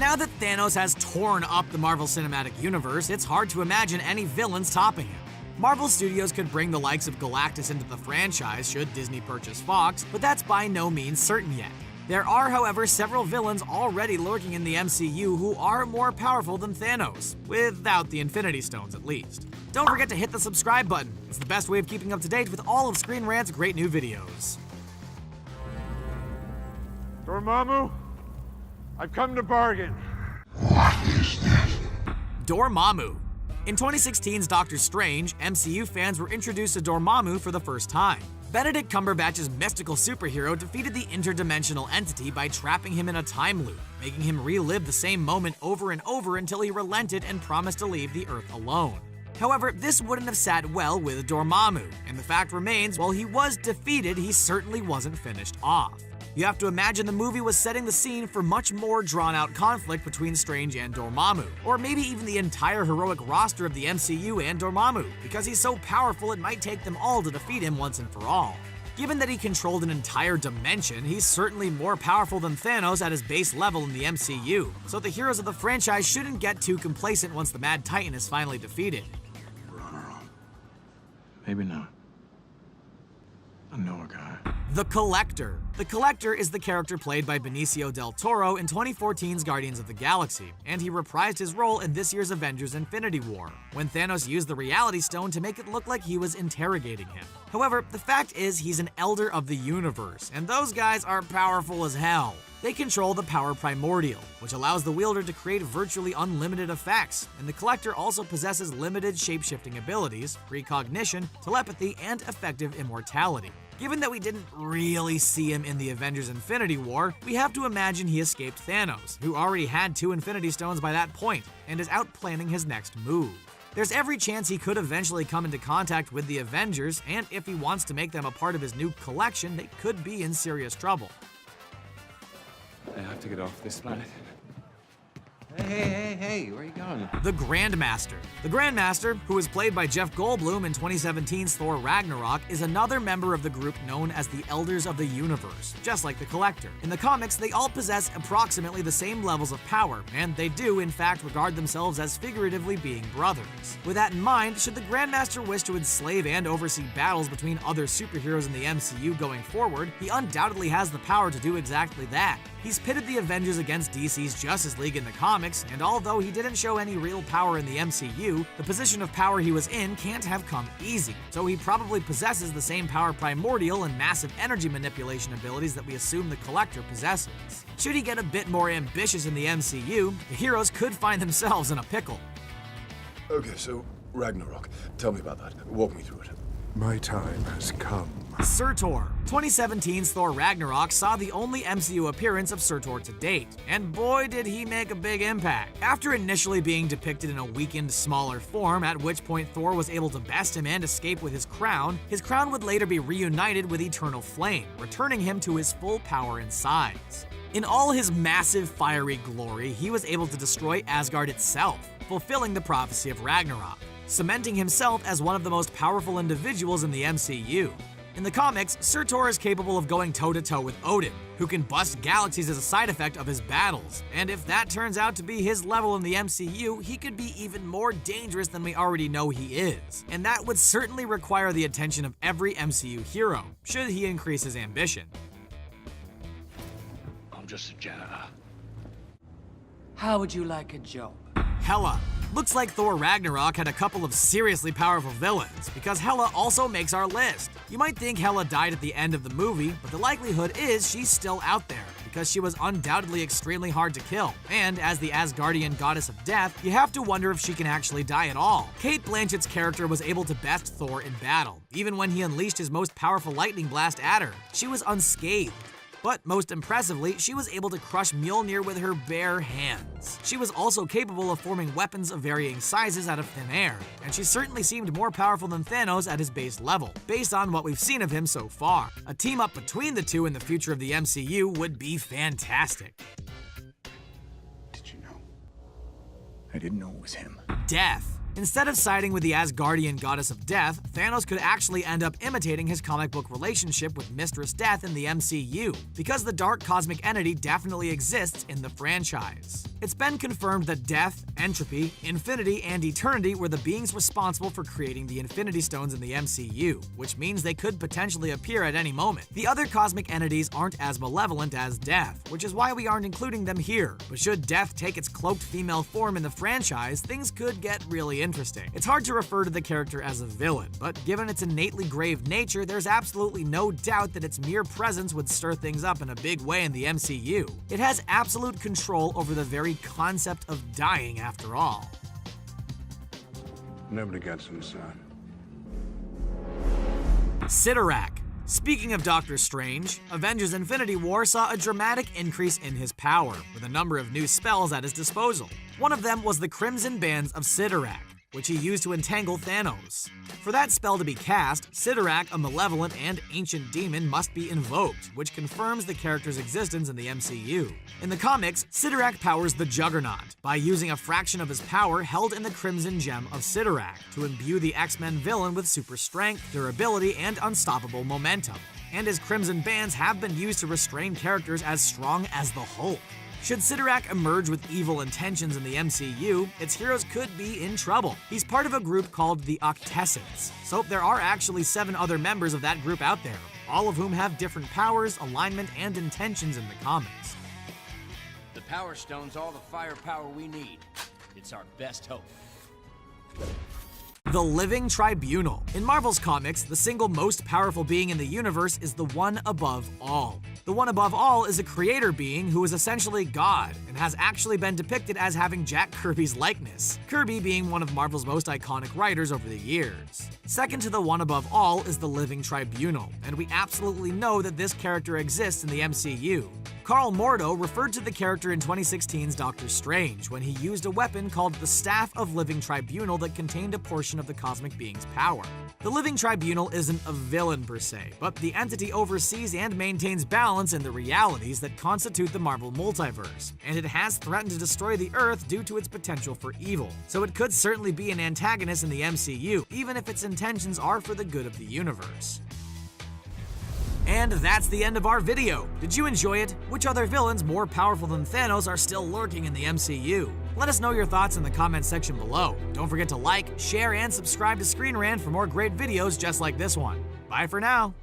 now that Thanos has torn up the Marvel Cinematic Universe, it's hard to imagine any villains topping him. Marvel Studios could bring the likes of Galactus into the franchise should Disney purchase Fox, but that's by no means certain yet. There are, however, several villains already lurking in the MCU who are more powerful than Thanos, without the Infinity Stones at least. Don't forget to hit the subscribe button. It's the best way of keeping up to date with all of Screen Rant's great new videos. Dormammu, I've come to bargain. What is this? Dormammu. In 2016's Doctor Strange, MCU fans were introduced to Dormammu for the first time. Benedict Cumberbatch's mystical superhero defeated the interdimensional entity by trapping him in a time loop, making him relive the same moment over and over until he relented and promised to leave the Earth alone. However, this wouldn't have sat well with Dormammu, and the fact remains, while he was defeated, he certainly wasn't finished off. You have to imagine the movie was setting the scene for much more drawn-out conflict between Strange and Dormammu, or maybe even the entire heroic roster of the MCU and Dormammu, because he's so powerful it might take them all to defeat him once and for all. Given that he controlled an entire dimension, he's certainly more powerful than Thanos at his base level in the MCU, so the heroes of the franchise shouldn't get too complacent once the Mad Titan is finally defeated. Maybe not. I know a guy. The Collector. The Collector is the character played by Benicio del Toro in 2014's Guardians of the Galaxy, and he reprised his role in this year's Avengers Infinity War, when Thanos used the Reality Stone to make it look like he was interrogating him. However, the fact is he's an Elder of the Universe, and those guys are powerful as hell. They control the power primordial, which allows the wielder to create virtually unlimited effects, and the Collector also possesses limited shape-shifting abilities, precognition, telepathy, and effective immortality. Given that we didn't really see him in the Avengers Infinity War, we have to imagine he escaped Thanos, who already had 2 Infinity Stones by that point, and is out planning his next move. There's every chance he could eventually come into contact with the Avengers, and if he wants to make them a part of his new collection, they could be in serious trouble. I have to get off this planet. Hey, where are you going? The Grandmaster. The Grandmaster, who was played by Jeff Goldblum in 2017's Thor Ragnarok, is another member of the group known as the Elders of the Universe, just like the Collector. In the comics, they all possess approximately the same levels of power, and they do, in fact, regard themselves as figuratively being brothers. With that in mind, should the Grandmaster wish to enslave and oversee battles between other superheroes in the MCU going forward, he undoubtedly has the power to do exactly that. He's pitted the Avengers against DC's Justice League in the comics, and although he didn't show any real power in the MCU, the position of power he was in can't have come easy, so he probably possesses the same power primordial and massive energy manipulation abilities that we assume the Collector possesses. Should he get a bit more ambitious in the MCU, the heroes could find themselves in a pickle. Okay, so Ragnarok. Tell me about that. Walk me through it. My time has come. Surtur. 2017's Thor Ragnarok saw the only MCU appearance of Surtur to date, and boy did he make a big impact. After initially being depicted in a weakened, smaller form, at which point Thor was able to best him and escape with his crown would later be reunited with Eternal Flame, returning him to his full power and size. In all his massive fiery glory, he was able to destroy Asgard itself, fulfilling the prophecy of Ragnarok, cementing himself as one of the most powerful individuals in the MCU. In the comics, Surtur is capable of going toe-to-toe with Odin, who can bust galaxies as a side effect of his battles, and if that turns out to be his level in the MCU, he could be even more dangerous than we already know he is, and that would certainly require the attention of every MCU hero, should he increase his ambition. I'm just a janitor. How would you like a job? Hela. Looks like Thor Ragnarok had a couple of seriously powerful villains, because Hela also makes our list. You might think Hela died at the end of the movie, but the likelihood is she's still out there, because she was undoubtedly extremely hard to kill, and as the Asgardian goddess of death, you have to wonder if she can actually die at all. Cate Blanchett's character was able to best Thor in battle, even when he unleashed his most powerful lightning blast at her. She was unscathed. But most impressively, she was able to crush Mjolnir with her bare hands. She was also capable of forming weapons of varying sizes out of thin air, and she certainly seemed more powerful than Thanos at his base level, based on what we've seen of him so far. A team-up between the two in the future of the MCU would be fantastic. Did you know? I didn't know it was him. Death. Instead of siding with the Asgardian goddess of death, Thanos could actually end up imitating his comic book relationship with Mistress Death in the MCU, because the dark cosmic entity definitely exists in the franchise. It's been confirmed that death, entropy, infinity, and eternity were the beings responsible for creating the Infinity Stones in the MCU, which means they could potentially appear at any moment. The other cosmic entities aren't as malevolent as Death, which is why we aren't including them here. But should Death take its cloaked female form in the franchise, things could get really interesting. It's hard to refer to the character as a villain, but given its innately grave nature, there's absolutely no doubt that its mere presence would stir things up in a big way in the MCU. It has absolute control over the very concept of dying after all. Nobody gets him, son. Sidorak. Speaking of Doctor Strange, Avengers Infinity War saw a dramatic increase in his power, with a number of new spells at his disposal. One of them was the Crimson Bands of Sidorak, which he used to entangle Thanos. For that spell to be cast, Sidorak, a malevolent and ancient demon, must be invoked, which confirms the character's existence in the MCU. In the comics, Sidorak powers the Juggernaut by using a fraction of his power held in the Crimson Gem of Sidorak to imbue the X-Men villain with super strength, durability, and unstoppable momentum. And his Crimson Bands have been used to restrain characters as strong as the Hulk. Should Sidorak emerge with evil intentions in the MCU, its heroes could be in trouble. He's part of a group called the Octessence, so there are actually 7 other members of that group out there, all of whom have different powers, alignment, and intentions in the comics. The Power Stone's all the firepower we need. It's our best hope. The Living Tribunal. In Marvel's comics, the single most powerful being in the universe is the One Above All. The One Above All is a creator being who is essentially God, and has actually been depicted as having Jack Kirby's likeness, Kirby being one of Marvel's most iconic writers over the years. Second to the One Above All is the Living Tribunal, and we absolutely know that this character exists in the MCU. Carl Mordo referred to the character in 2016's Doctor Strange when he used a weapon called the Staff of Living Tribunal that contained a portion of the cosmic being's power. The Living Tribunal isn't a villain per se, but the entity oversees and maintains balance in the realities that constitute the Marvel multiverse, and it has threatened to destroy the Earth due to its potential for evil. So it could certainly be an antagonist in the MCU, even if its intentions are for the good of the universe. And that's the end of our video. Did you enjoy it? Which other villains more powerful than Thanos are still lurking in the MCU? Let us know your thoughts in the comments section below. Don't forget to like, share, and subscribe to Screen Rant for more great videos just like this one. Bye for now.